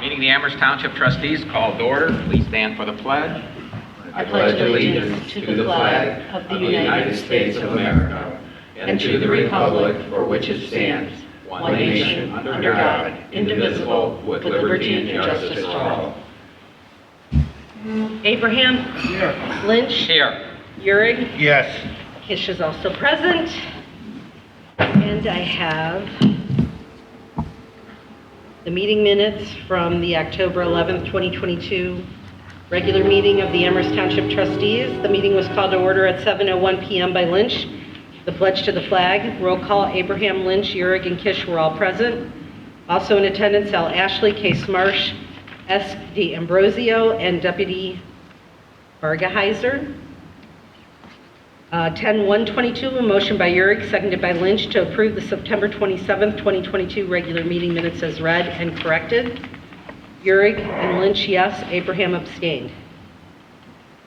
Meeting the Amherst Township Trustees called to order. Please stand for the pledge. I pledge allegiance to the flag of the United States of America and to the republic for which it stands, one nation, under God, indivisible, with liberty and justice for all. Abraham? Here. Lynch? Here. Eurig? Yes. Kish is also present. And I have the meeting minutes from the October 11th, 2022 regular meeting of the Amherst Township Trustees. The meeting was called to order at 7:01 p.m. by Lynch. The pledge to the flag, roll call, Abraham, Lynch, Eurig, and Kish were all present. Also in attendance, Al Ashley, Case Marsh, S. D. Ambrosio, and Deputy Bargeheiser. 10-122, a motion by Eurig, seconded by Lynch, to approve the September 27th, 2022 regular meeting minutes as read and corrected. Eurig and Lynch, yes. Abraham abstained.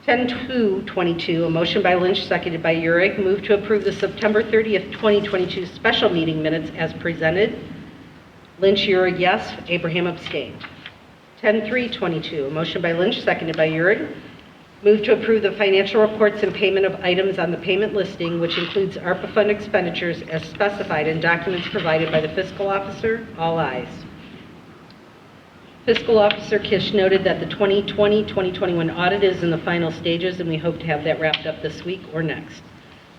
10-222, a motion by Lynch, seconded by Eurig, moved to approve the September 30th, 2022 special meeting minutes as presented. Lynch, Eurig, yes. Abraham abstained. 10-322, a motion by Lynch, seconded by Eurig, moved to approve the financial reports and payment of items on the payment listing, which includes ARPA fund expenditures as specified in documents provided by the fiscal officer. All ayes. Fiscal Officer Kish noted that the 2020-2021 audit is in the final stages, and we hope to have that wrapped up this week or next.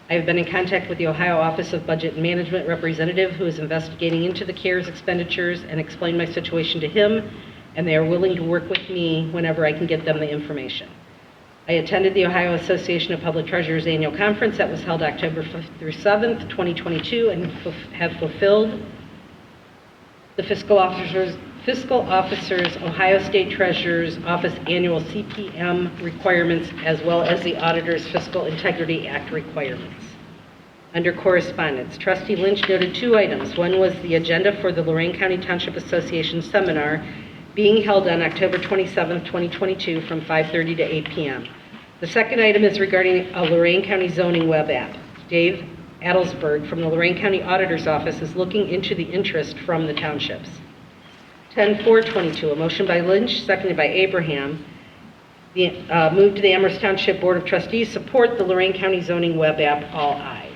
I have been in contact with the Ohio Office of Budget and Management representative who is investigating into the CARES expenditures and explained my situation to him, and they are willing to work with me whenever I can get them the information. I attended the Ohio Association of Public Treasurers annual conference that was held October 5th through 7th, 2022, and have fulfilled the Fiscal Officer's Ohio State Treasurer's Office annual CPM requirements, as well as the Auditor's Fiscal Integrity Act requirements. Under correspondence, Trustee Lynch noted two items. One was the agenda for the Lorain County Township Association seminar being held on October 27th, 2022 from 5:30 to 8 p.m. The second item is regarding a Lorain County zoning web app. Dave Adelsberg from the Lorain County Auditor's Office is looking into the interest from the townships. 10-422, a motion by Lynch, seconded by Abraham, moved to the Amherst Township Board of Trustees support the Lorain County zoning web app. All ayes.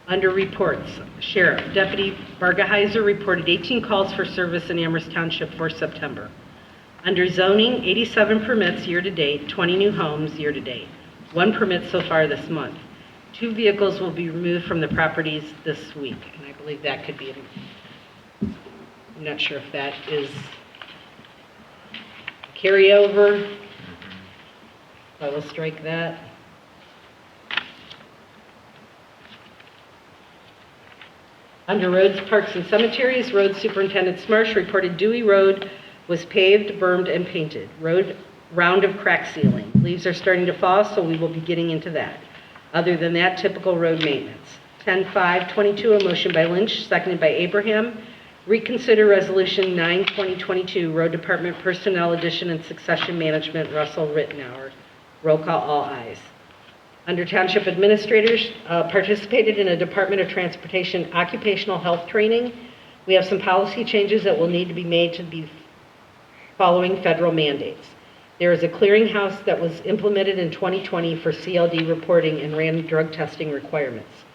Under reports, Sheriff Deputy Bargeheiser reported 18 calls for service in Amherst Township for September. Under zoning, 87 permits year-to-date, 20 new homes year-to-date, 1 permit so far this month. 2 vehicles will be removed from the properties this week, and I believe that could be, I'm not sure if that is carryover. I will strike that. Under roads, parks, and cemeteries, Road Superintendent Smarsh reported Dewey Road was paved, bermed, and painted. Round of crack sealing. Leaves are starting to fall, so we will be getting into that. Other than that, typical road maintenance. 10-522, a motion by Lynch, seconded by Abraham. Reconsider Resolution 9-2022, Road Department Personnel Addition and Succession Management, Russell Rittenauer. Roll call, all ayes. Under Township Administrators, participated in a Department of Transportation occupational health training. We have some policy changes that will need to be made to be following federal mandates. There is a clearinghouse that was implemented in 2020 for CLD reporting and random drug testing requirements.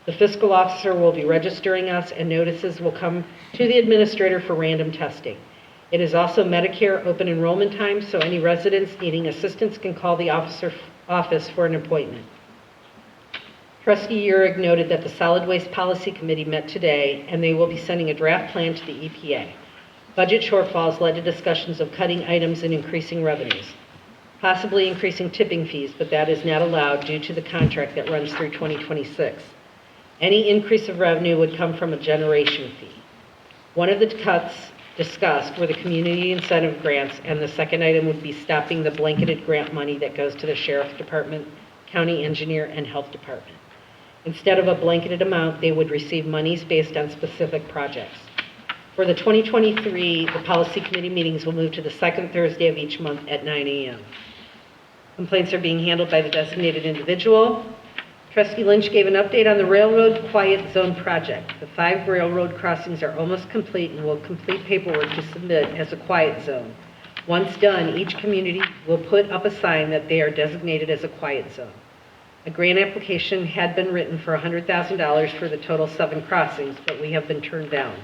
The fiscal officer will be registering us, and notices will come to the administrator for random testing. It is also Medicare open enrollment time, so any residents needing assistance can call the office for an appointment. Trustee Eurig noted that the Solid Waste Policy Committee met today, and they will be sending a draft plan to the EPA. Budget shortfalls led to discussions of cutting items and increasing revenues, possibly increasing tipping fees, but that is not allowed due to the contract that runs through 2026. Any increase of revenue would come from a generation fee. One of the cuts discussed were the community incentive grants, and the second item would be stopping the blanketed grant money that goes to the Sheriff's Department, County Engineer, and Health Department. Instead of a blanketed amount, they would receive monies based on specific projects. For the 2023, the Policy Committee meetings will move to the second Thursday of each month at 9 a.m. Complaints are being handled by the designated individual. Trustee Lynch gave an update on the Railroad Quiet Zone project. The 5 railroad crossings are almost complete and will complete paperwork to submit as a quiet zone. Once done, each community will put up a sign that they are designated as a quiet zone. A grant application had been written for $100,000 for the total 7 crossings, but we have been turned down.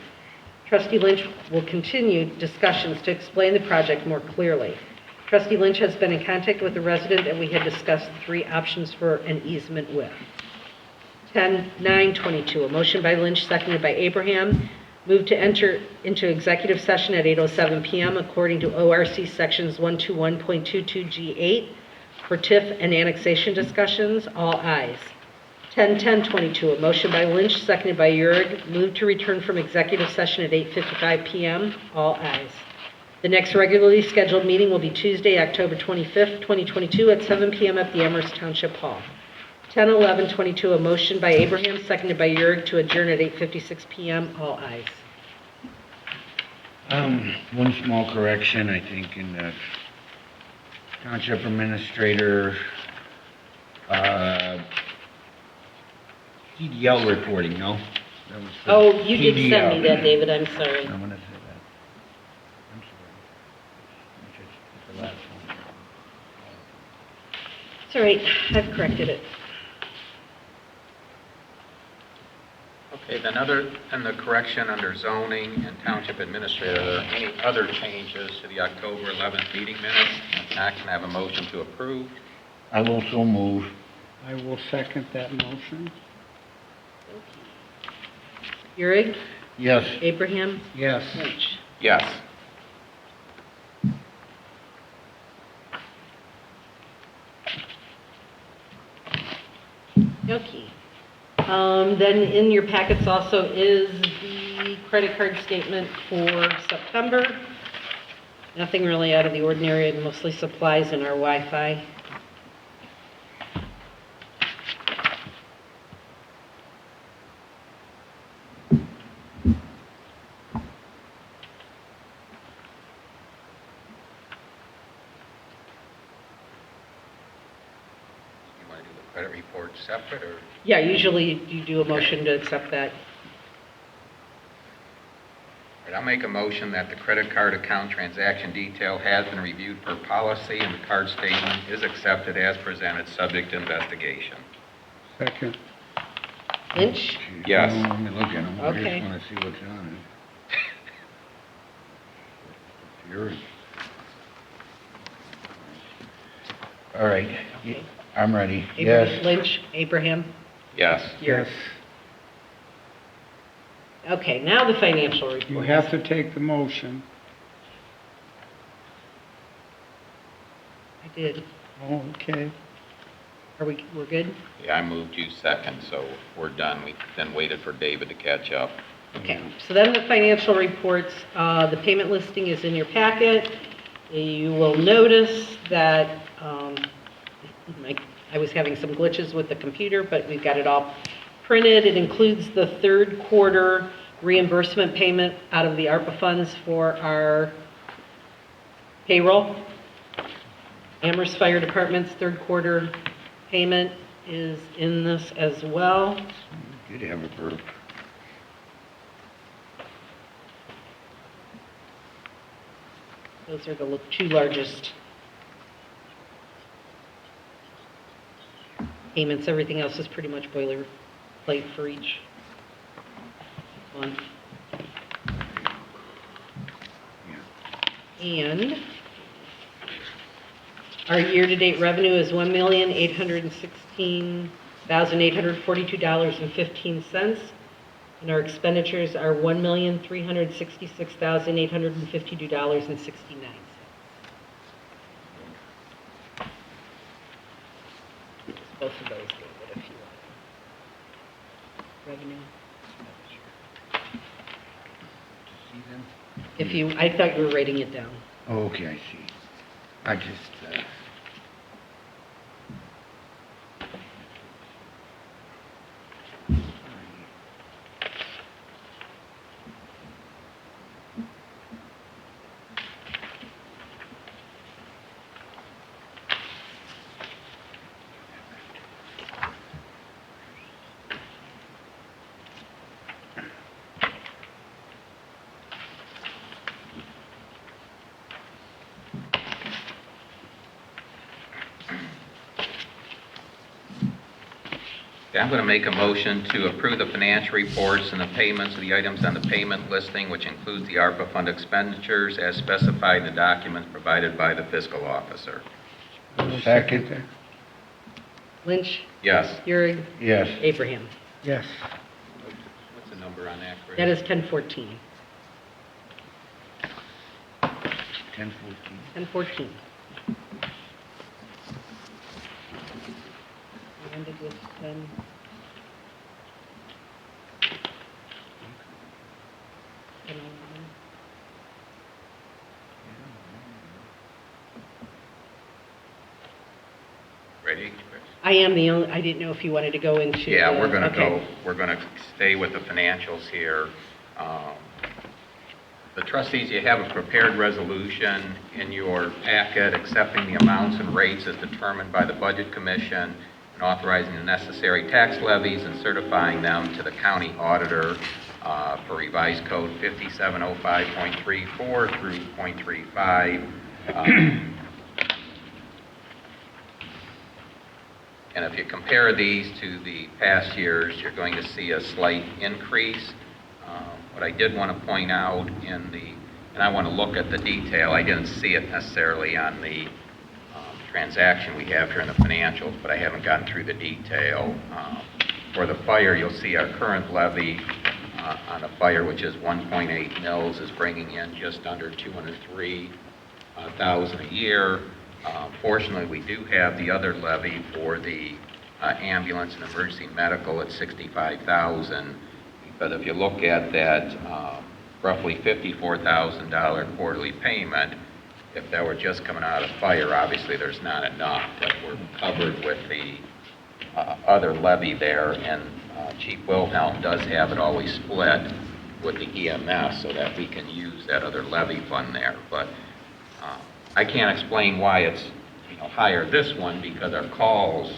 Trustee Lynch will continue discussions to explain the project more clearly. Trustee Lynch has been in contact with the resident, and we had discussed 3 options for an easement with. 10-9-22, a motion by Lynch, seconded by Abraham. Move to enter into executive session at 8:07 p.m. according to ORC Sections 121.22G8 for TIF and annexation discussions. All ayes. 10-10-22, a motion by Lynch, seconded by Uhrig. Move to return from executive session at 8:55 p.m. All ayes. The next regularly scheduled meeting will be Tuesday, October 25th, 2022 at 7 p.m. at the Amherst Township Hall. 10-11-22, a motion by Abraham, seconded by Uhrig to adjourn at 8:56 p.m. All ayes. One small correction, I think, in the township administrator, CDL reporting, no? That was for Oh, you did CDL. send me that, David, I'm sorry. I'm gonna say that. I'm sorry. It's the last one. It's all right, I've corrected it. Okay, then other than the correction under zoning and township administrator, are there any other changes to the October 11th meeting minutes? If not, can I have a motion to approve? I will so move. I will second that motion. Uhrig, Yes. Abraham, Yes. Lynch. Yes. Okay. Then in your packets also is the credit card statement for September. Nothing really out of the ordinary, mostly supplies and our Wi-Fi. You want to do the credit report separate, or? Yeah, usually you do a motion to accept that. All right, I'll make a motion that the credit card account transaction detail has been reviewed per policy and the card statement is accepted as presented, subject to investigation. Second. Lynch? Yes. Let me look at them. I Okay. just want to see what's on it. It's yours. All right. Okay. I'm ready. Abraham, Yes. Lynch, Abraham. Yes. Uhrig. Okay, now the financial report. You have to take the motion. I did. Oh, okay. We're good? Yeah, I moved you second, so we're done. We then waited for David to catch up. Okay, so then the financial reports, the payment listing is in your packet. You will notice that I was having some glitches with the computer, but we've got it all printed. It includes the 3rd quarter reimbursement payment out of the ARPA funds for our payroll. Amherst Fire Department's 3rd quarter payment is in this as well. Did have a burp. Those are the 2 largest payments. Everything else is pretty much boilerplate for each one. And our year-to-date revenue is $1,816,842.15, and our expenditures are $1,366,852.69. Both of those, David, if you want. Revenue. See them? I thought you were writing it down. Oh, okay, I see. I just, Okay, I'm going to make a motion to approve the financial reports and the payments of the items on the payment listing, which includes the ARPA fund expenditures as specified in the documents provided by the fiscal officer. Second. Lynch? Yes. Euring? Yes. Abraham? Yes. What's the number on that, Chris? That is 1014. 10:14. 1014. We ended with 10. Ready, Chris? I am the only, I didn't know if you wanted to go into. Yeah, the- we're going to okay. go, we're going to stay with the financials here. The trustees, you have a prepared resolution in your packet accepting the amounts and rates as determined by the Budget Commission and authorizing the necessary tax levies and certifying them to the county auditor for revised code 5705.34 through .35. And if you compare these to the past years, you're going to see a slight increase. What I did want to point out and I want to look at the detail, I didn't see it necessarily on the transaction we have here in the financials, but I haven't gotten through the detail. For the fire, you'll see our current levy on the fire, which is 1.8 mils, is bringing in just under 203,000 a year. Fortunately, we do have the other levy for the ambulance and emergency medical at 65,000. But if you look at that roughly $54,000 quarterly payment, if that were just coming out of fire, obviously there's not enough. But we're covered with the other levy there, and Chief Wilhelm does have it always split with the EMS so that we can use that other levy fund there. But I can't explain why it's higher this one because our calls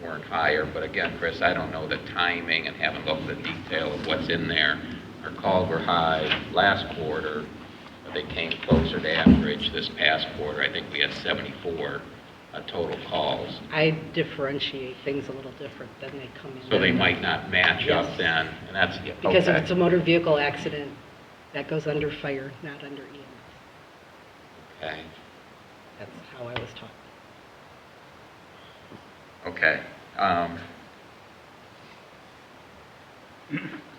weren't higher. But again, Chris, I don't know the timing and haven't looked at the detail of what's in there. Our calls were high last quarter, but they came closer to average this past quarter. I think we had 74 total calls. I differentiate things a little different than they come in. So they might not match up Yes. then, and that's Because if okay. it's a motor vehicle accident, that goes under fire, not under EMS. Okay. That's how I was taught. Okay. As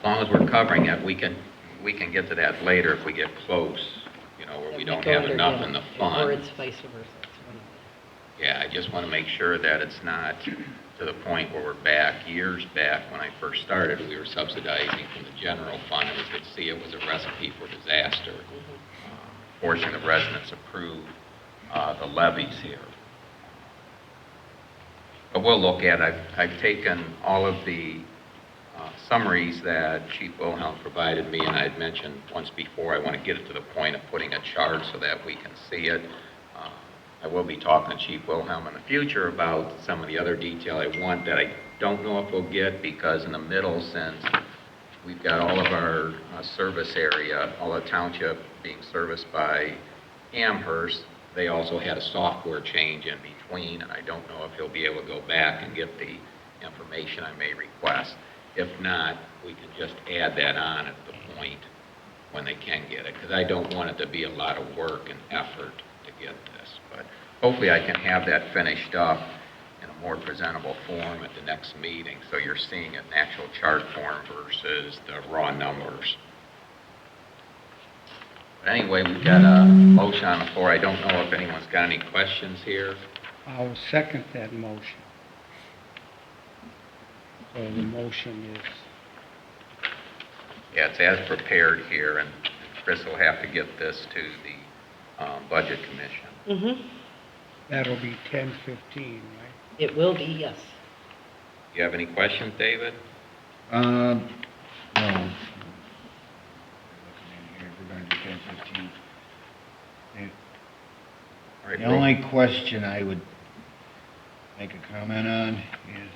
long as we're covering it, we can get to that later if we get close, where we don't have enough in the fund. Or it's vice versa. It's one of Yeah, I just want to make sure that it's not to the point where we're back, years back, when I first started, we were subsidizing from the general fund, and we could see it was a recipe for disaster. Fortunately, the residents approved the levies here. But we'll look at, I've taken all of the summaries that Chief Wilhelm provided me, and I had mentioned once before, I want to get it to the point of putting a chart so that we can see it. I will be talking to Chief Wilhelm in the future about some of the other detail I want that I don't know if we'll get, because in the middle, since we've got all of our service area, all the township being serviced by Amherst, they also had a software change in between, and I don't know if he'll be able to go back and get the information I may request. If not, we can just add that on at the point when they can get it, because I don't want it to be a lot of work and effort to get this. But hopefully I can have that finished up in a more presentable form at the next meeting, so you're seeing it in actual chart form versus the raw numbers. But anyway, we've got a motion on the floor. I don't know if anyone's got any questions here. I'll second that motion. So the motion is, Yeah, it's as prepared here, and Chris will have to get this to the Budget Commission. Mm-hmm. that'll be 10:15, right? It will be, yes. Do you have any questions, David? No. Looking in here, we're going to do 10:15. All right, The roll- only question I would make a comment on is,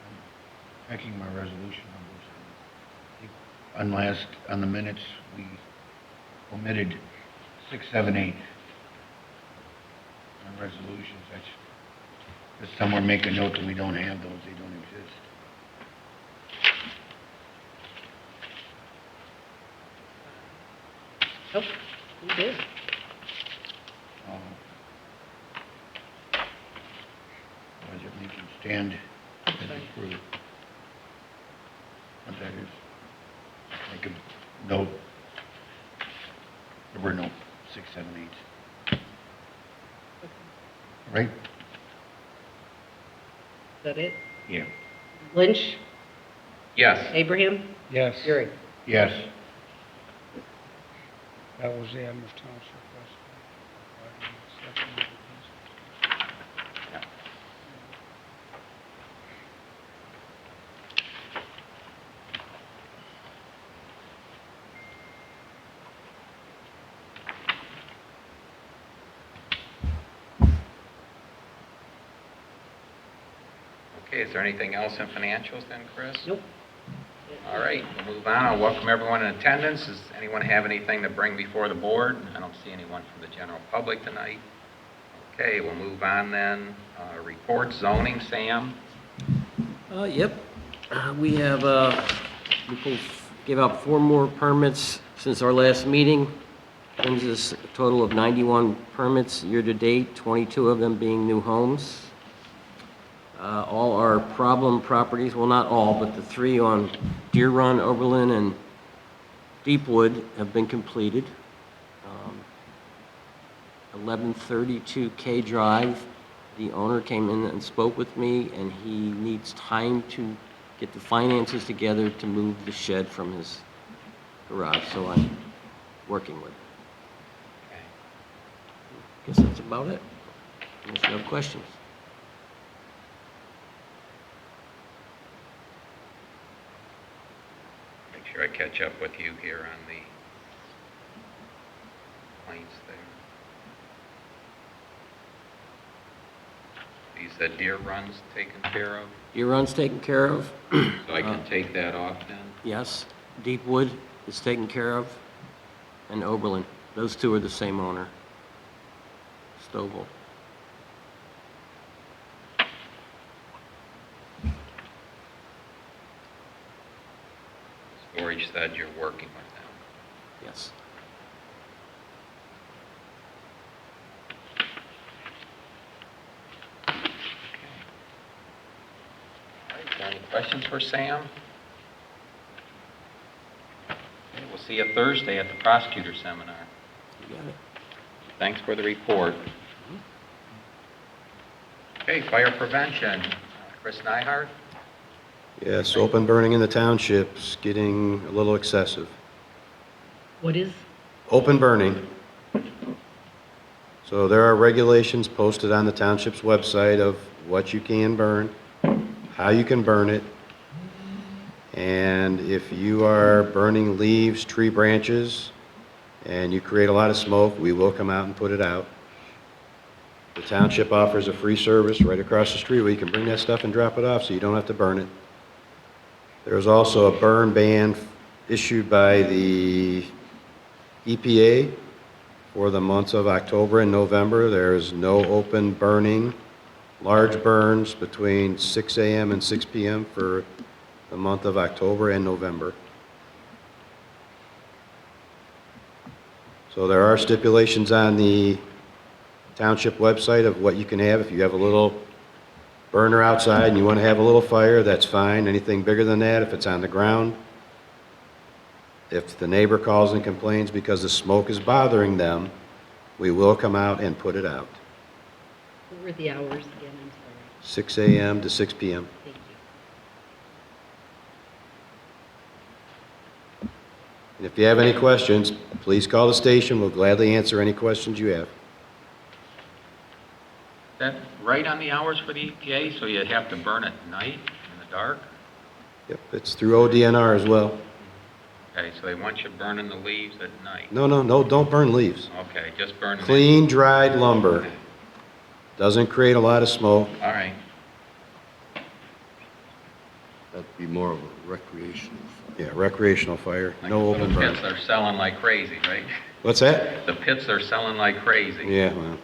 I'm checking my resolution numbers. On the minutes, we omitted 6, 7, 8 on resolutions. Just somewhere make a note that we don't have those, they don't exist. Oh, you did. Was it Lincoln stand as Sorry. approved? What that is? Make a note. There were no 6, 7, 8. Right? Is that it? Yeah. Lynch, Yes. Abraham, Yes, Gary. Yes. that was the Amherst Township Trustee. Okay, is there anything else in financials then, Chris? Nope. All right, we'll move on. I'll welcome everyone in attendance. Does anyone have anything to bring before the board? I don't see anyone from the general public tonight. Okay, we'll move on then. Reports, zoning, Sam? Yep. We have, we gave out 4 more permits since our last meeting. Brings us a total of 91 permits year-to-date, 22 of them being new homes. All our problem properties, well, not all, but the 3 on Deer Run, Oberlin, and Deepwood have been completed. 1132 K Drive, the owner came in and spoke with me, and he needs time to get the finances together to move the shed from his garage, so I'm working with it. Guess that's about it. Unless you have questions. Make sure I catch up with you here on the complaints there. You said Deer Run's taken care of, Deer Run's taken care of. so I can take that off then? Yes. Deepwood is taken care of, and Oberlin. Those 2 are the same owner. Stovall. Storage said you're working with them. Yes. All right, is there any questions for Sam? Okay, we'll see you Thursday at the prosecutor seminar. You got it. Thanks for the report. Okay, fire prevention, Chris Nyhart? Yes, open burning in the township's getting a little excessive. What is? Open burning. So there are regulations posted on the township's website of what you can burn, how you can burn it, and if you are burning leaves, tree branches, and you create a lot of smoke, we will come out and put it out. The township offers a free service right across the street where you can bring that stuff and drop it off so you don't have to burn it. There's also a burn ban issued by the EPA for the months of October and November. There's no open burning, large burns between 6 a.m. and 6 p.m. for the month of October and November. So there are stipulations on the township website of what you can have. If you have a little burner outside and you want to have a little fire, that's fine. Anything bigger than that, if it's on the ground, if the neighbor calls and complains because the smoke is bothering them, we will come out and put it out. What were the hours again? I'm sorry. 6 a.m. to 6 p.m. Thank you. And if you have any questions, please call the station. We'll gladly answer any questions you have. That right on the hours for the EPA, so you have to burn at night in the dark? Yep, it's through ODNR as well. Okay, so they want you burning the leaves at night? No, don't burn leaves. Okay, just burn them. Clean, dried lumber. Doesn't create a lot of smoke. All right. That'd be more of a recreational fire. Yeah, recreational fire, Like no the open little pits burn. are selling like crazy, right? What's that? The pits are selling like crazy. Yeah, well,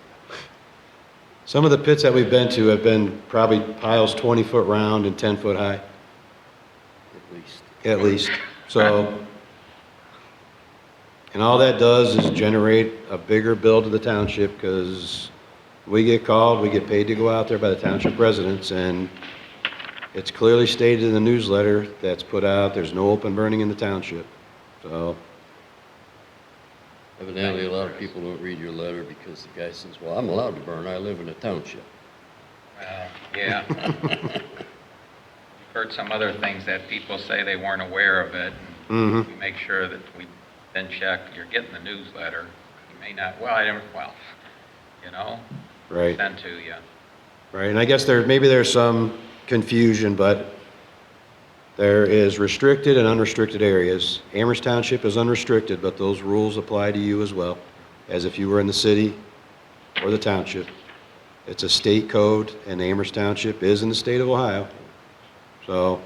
some of the pits that we've been to have been probably piles 20-foot round and 10-foot high, At least. at least. So, And all that does is generate a bigger bill to the township, because we get called, we get paid to go out there by the township residents, and it's clearly stated in the newsletter that's put out, there's no open burning in the township. So, Evidently, a lot of people don't read your letter because the guy says, well, I'm allowed to burn, I live in a township. Well, yeah. You've heard some other things that people say they weren't aware of it. And we make sure that we then check, you're getting the newsletter. You may not, you know, right. send to you. Right, and I guess maybe there's some confusion, but there is restricted and unrestricted areas. Amherst Township is unrestricted, but those rules apply to you as well, as if you were in the city or the township. It's a state code, and Amherst Township is in the state of Ohio. So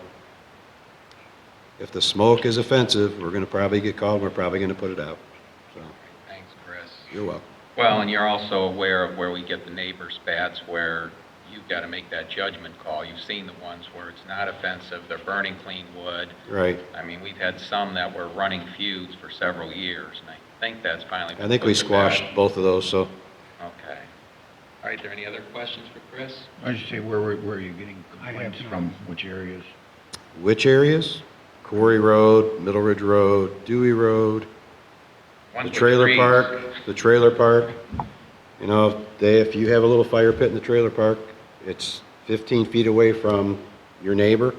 if the smoke is offensive, we're going to probably get called, we're probably going to put it out. So, Thanks, Chris. you're welcome. Well, and you're also aware of where we get the neighbor spats where you've got to make that judgment call. You've seen the ones where it's not offensive, they're burning clean wood. Right. I mean, we've had some that were running feuds for several years, and I think that's finally been I think put we to bed. squashed both of those, so. Okay. All right, there any other questions for Chris? I just say, where are you getting I have complaints none. from, which areas? Which areas? Quarry Road, Middle Ridge Road, Dewey Road, Ones the with trailer trees. park, the trailer park. You know, if you have a little fire pit in the trailer park, it's 15 feet away from your neighbor,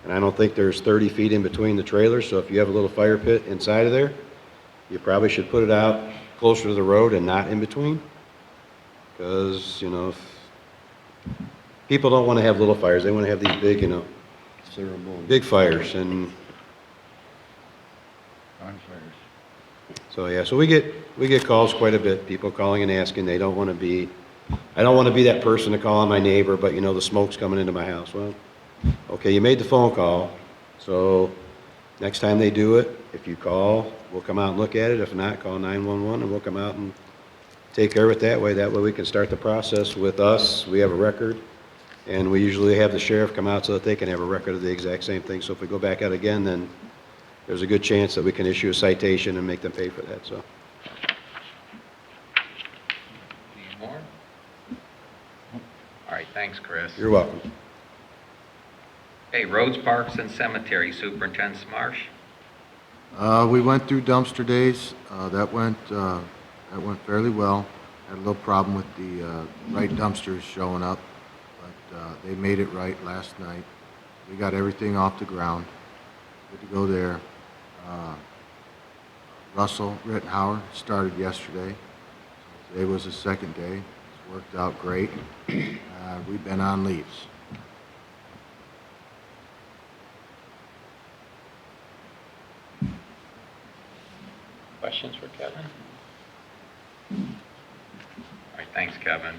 and I don't think there's 30 feet in between the trailers, so if you have a little fire pit inside of there, you probably should put it out closer to the road and not in between, because, you know, people don't want to have little fires, they want to have these big, you know, Ceremony. big fires, and Bonfires. so, yeah, so we get calls quite a bit, people calling and asking, I don't want to be that person to call on my neighbor, but you know, the smoke's coming into my house. Well, okay, you made the phone call, so next time they do it, if you call, we'll come out and look at it. If not, call 911 and we'll come out and take care of it that way. That way we can start the process with us. We have a record, and we usually have the sheriff come out so that they can have a record of the exact same thing. So if we go back out again, then there's a good chance that we can issue a citation and make them pay for that, so. Any more? All right, thanks, Chris. You're welcome. Hey, roads, parks, and cemeteries, Superintendent Smarsh. We went through dumpster days. That went fairly well. Had a little problem with the right dumpsters showing up, but they made it right last night. We got everything off the ground. Good to go there. Russell Rittenhauer started yesterday. Today was the second day. It's worked out great. We've been on leaves. Questions for Kevin? All right, thanks, Kevin.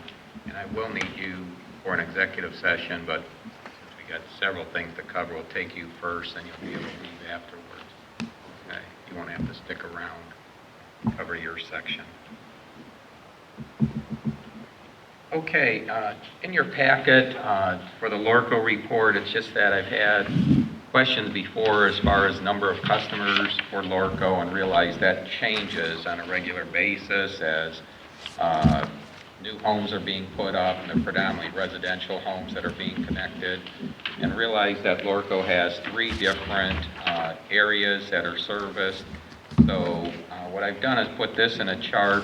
And I will need you for an executive session, but since we got several things to cover, we'll take you first, and you'll be able to leave afterwards. Okay, you won't have to stick around, cover your section. Okay, in your packet for the Lorco report, it's just that I've had questions before as far as number of customers for Lorco, and realize that changes on a regular basis as new homes are being put up, and they're predominantly residential homes that are being connected, and realize that Lorco has 3 different areas that are serviced. So what I've done is put this in a chart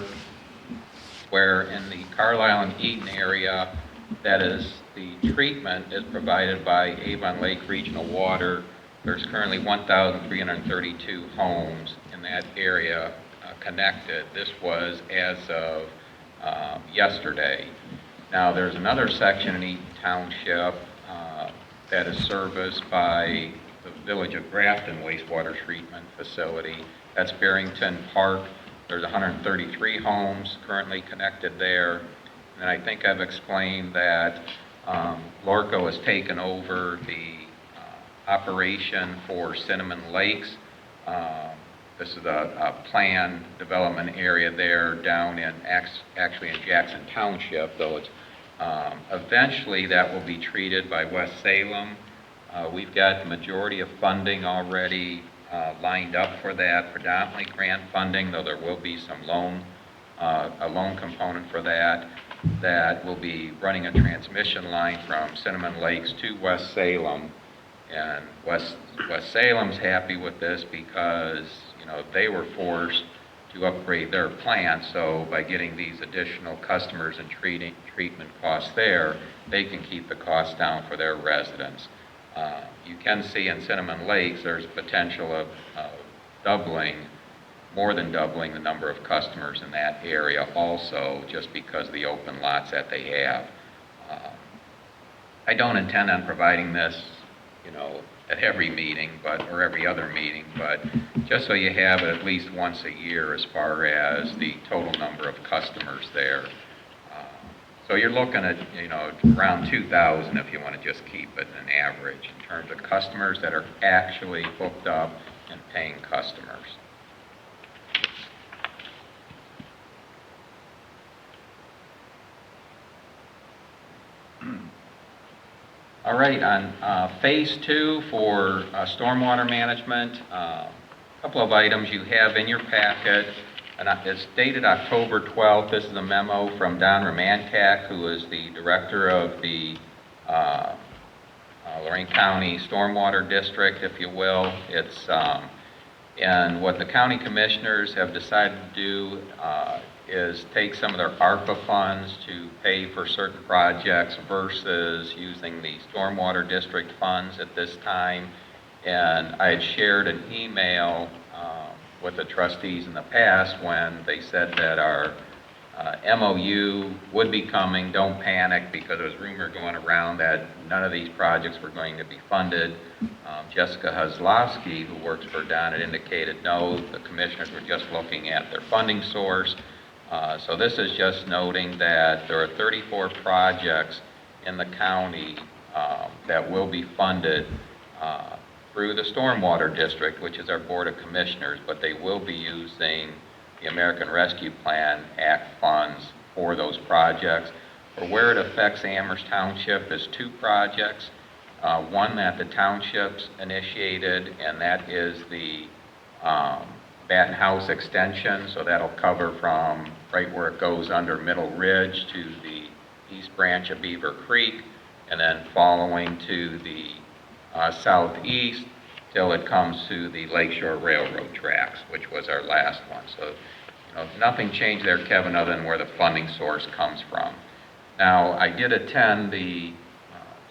where in the Carlisle and Eden area, that is, the treatment is provided by Avon Lake Regional Water. There's currently 1,332 homes in that area connected. This was as of yesterday. Now, there's another section in Eden Township that is serviced by the Village of Grafton wastewater treatment facility. That's Barrington Park. There's 133 homes currently connected there. And I think I've explained that Lorco has taken over the operation for Cinnamon Lakes. This is a planned development area there down in, actually in Jackson Township, though it's, eventually that will be treated by West Salem. We've got the majority of funding already lined up for that, predominantly grant funding, though there will be some a loan component for that. That will be running a transmission line from Cinnamon Lakes to West Salem. And West Salem's happy with this because, they were forced to upgrade their plant, so by getting these additional customers and treatment costs there, they can keep the costs down for their residents. You can see in Cinnamon Lakes, there's potential of more than doubling the number of customers in that area also, just because of the open lots that they have. I don't intend on providing this, at every meeting, or every other meeting, but just so you have it at least once a year as far as the total number of customers there. So you're looking at, around 2,000 if you want to just keep it an average in terms of customers that are actually hooked up and paying customers. All right, on phase 2 for stormwater management, a couple of items you have in your packet, and it's dated October 12th. This is a memo from Don Romanchak, who is the director of the Lorraine County Stormwater District, if you will. It's and what the county commissioners have decided to do is take some of their ARPA funds to pay for certain projects versus using the stormwater district funds at this time. And I had shared an email with the trustees in the past when they said that our MOU would be coming. Don't panic, because there was rumor going around that none of these projects were going to be funded. Jessica Huslovsky, who works for Don, had indicated no, the commissioners were just looking at their funding source. So this is just noting that there are 34 projects in the county that will be funded through the Stormwater District, which is our Board of Commissioners, but they will be using the American Rescue Plan Act funds for those projects. For where it affects Amherst Township is 2 projects. One that the townships initiated, and that is the Batten House extension, so that'll cover from right where it goes under Middle Ridge to the east branch of Beaver Creek, and then following to the southeast till it comes to the Lakeshore Railroad tracks, which was our last one. So, nothing changed there, Kevin, other than where the funding source comes from. Now, I did attend the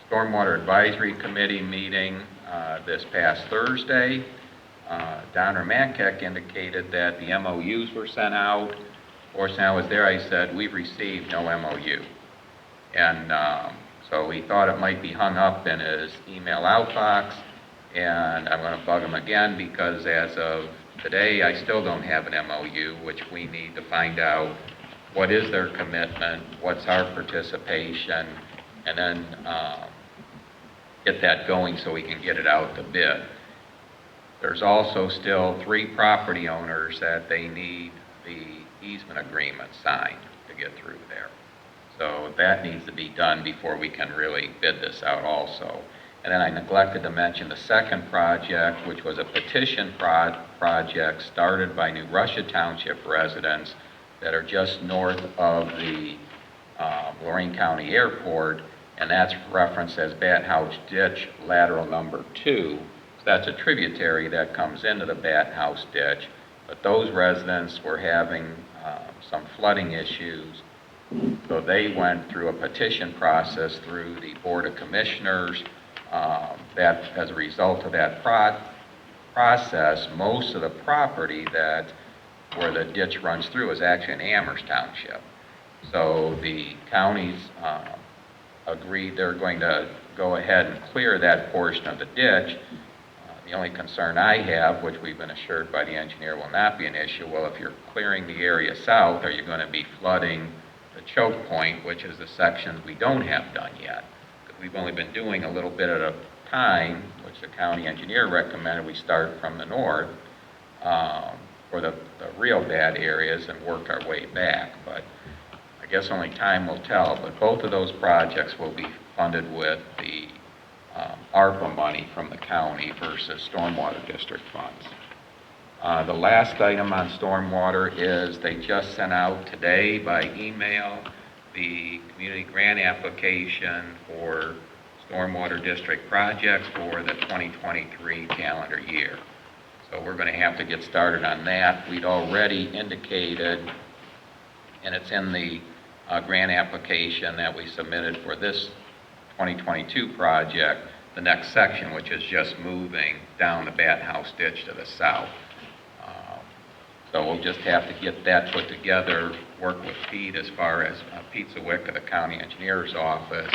Stormwater Advisory Committee meeting this past Thursday. Don Romanchak indicated that the MOUs were sent out. Of course, when I was there, I said, we've received no MOU. And so he thought it might be hung up in his email outbox, and I'm going to bug him again, because as of today, I still don't have an MOU, which we need to find out what is their commitment, what's our participation, and then get that going so we can get it out to bid. There's also still 3 property owners that they need the easement agreement signed to get through there. So that needs to be done before we can really bid this out also. And then I neglected to mention the second project, which was a petition project started by New Russia Township residents that are just north of the Lorraine County Airport, and that's referenced as Batten House Ditch Lateral Number 2. So that's a tributary that comes into the Batten House Ditch, but those residents were having some flooding issues, so they went through a petition process through the Board of Commissioners. That, as a result of that process, most of the property where the ditch runs through is actually in Amherst Township. So the counties agreed they're going to go ahead and clear that portion of the ditch. The only concern I have, which we've been assured by the engineer will not be an issue, well, if you're clearing the area south, are you going to be flooding the choke point, which is the sections we don't have done yet? Because we've only been doing a little bit at a time, which the county engineer recommended we start from the north for the real bad areas and work our way back. But I guess only time will tell. But both of those projects will be funded with the ARPA money from the county versus stormwater district funds. The last item on stormwater is they just sent out today by email the community grant application for stormwater district projects for the 2023 calendar year. So we're going to have to get started on that. We'd already indicated, and it's in the grant application that we submitted for this 2022 project, the next section, which is just moving down the Bat House ditch to the south. So we'll just have to get that put together, work with Pete as far as Pete Zawick of the county engineer's office,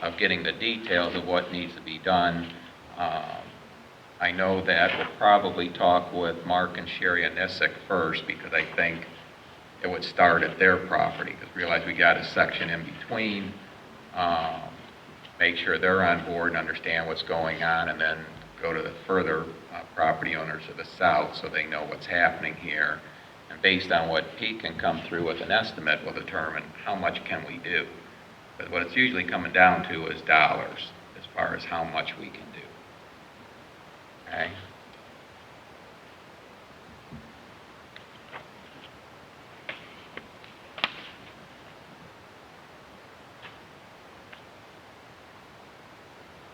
of getting the details of what needs to be done. I know that we'll probably talk with Mark and Sherry Anisic first, because I think it would start at their property, because realize we got a section in between, make sure they're on board and understand what's going on, and then go to the further property owners to the south so they know what's happening here. And based on what Pete can come through with an estimate, we'll determine how much can we do. But what it's usually coming down to is dollars as far as how much we can do. Okay?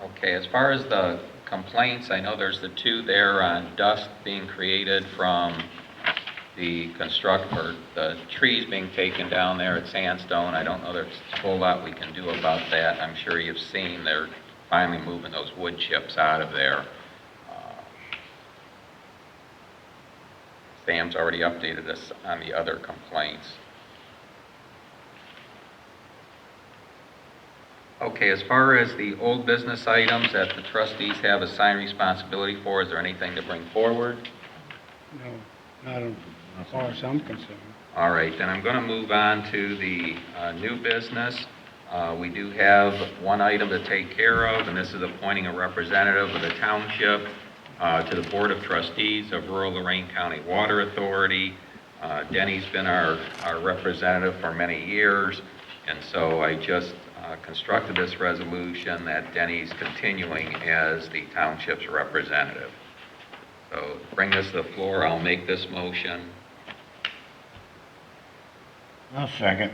Okay, as far as the complaints, I know there's the two there on dust being created from the the trees being taken down there at Sandstone. I don't know there's a whole lot we can do about that. I'm sure you've seen they're finally moving those wood chips out of there. Sam's already updated us on the other complaints. Okay, as far as the old business items that the trustees have assigned responsibility for, is there anything to bring forward? No, not as far as I'm concerned. All right, then I'm going to move on to the new business. We do have one item to take care of, and this is appointing a representative of the township to the Board of Trustees of Rural Lorraine County Water Authority. Denny's been our representative for many years, and so I just constructed this resolution that Denny's continuing as the township's representative. So bring this to the floor. I'll make this motion. I'll second.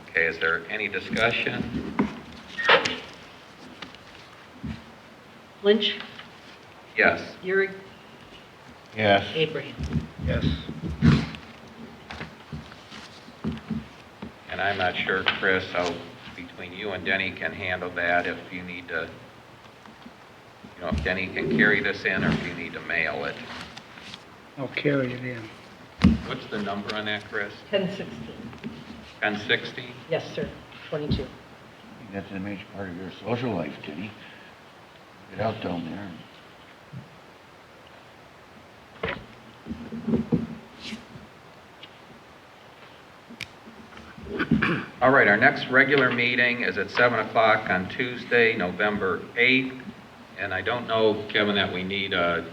Okay, is there any discussion? Lynch, Yes. Urick, Yes. Abraham. Yes. And I'm not sure, Chris, how between you and Denny can handle that, if you need to, if Denny can carry this in, or if you need to mail it. I'll carry it in. What's the number on that, Chris? 1016. 1060? Yes, sir. 22. That's a major part of your social life, Denny. Get out down there. All right, our next regular meeting is at 7 o'clock on Tuesday, November 8th. And I don't know, Kevin, that we need a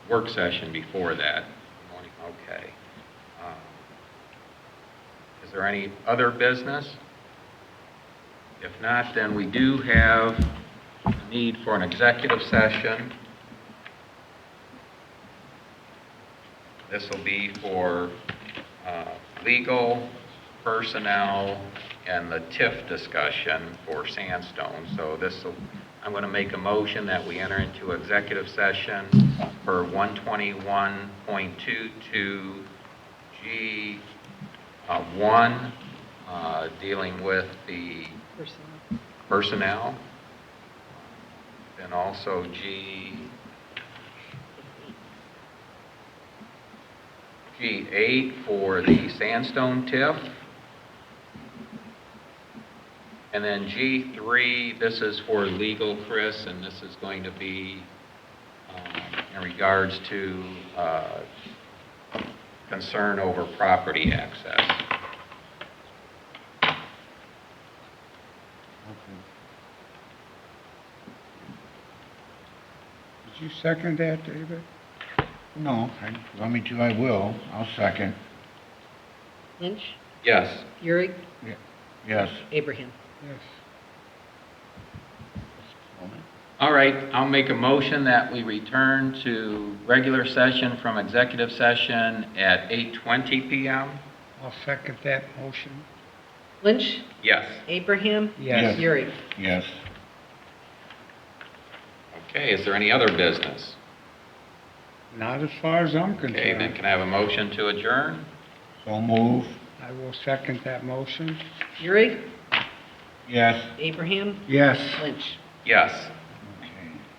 work session before that. Okay. Is there any other business? If not, then we do have a need for an executive session. This will be for legal, personnel, and the TIF discussion for Sandstone. So I'm going to make a motion that we enter into executive session for 121.22 G1, dealing with the personnel, and also G8 for the Sandstone TIF. And then G3, this is for legal, Chris, and this is going to be in regards to concern over property access. Did you second that, David? No, if you want me to, I will. I'll second. Lynch, Yes. Urick, Yes. Abraham. Yes. All right, I'll make a motion that we return to regular session from executive session at 8:20 PM. I'll second that motion. Lynch? Yes. Abraham? Yes. Urick? Yes. Okay, is there any other business? Not as far as I'm Okay, then concerned. can I have a motion to adjourn? So move. I will second that motion. Urick? Yes. Abraham? Yes. Lynch? Yes.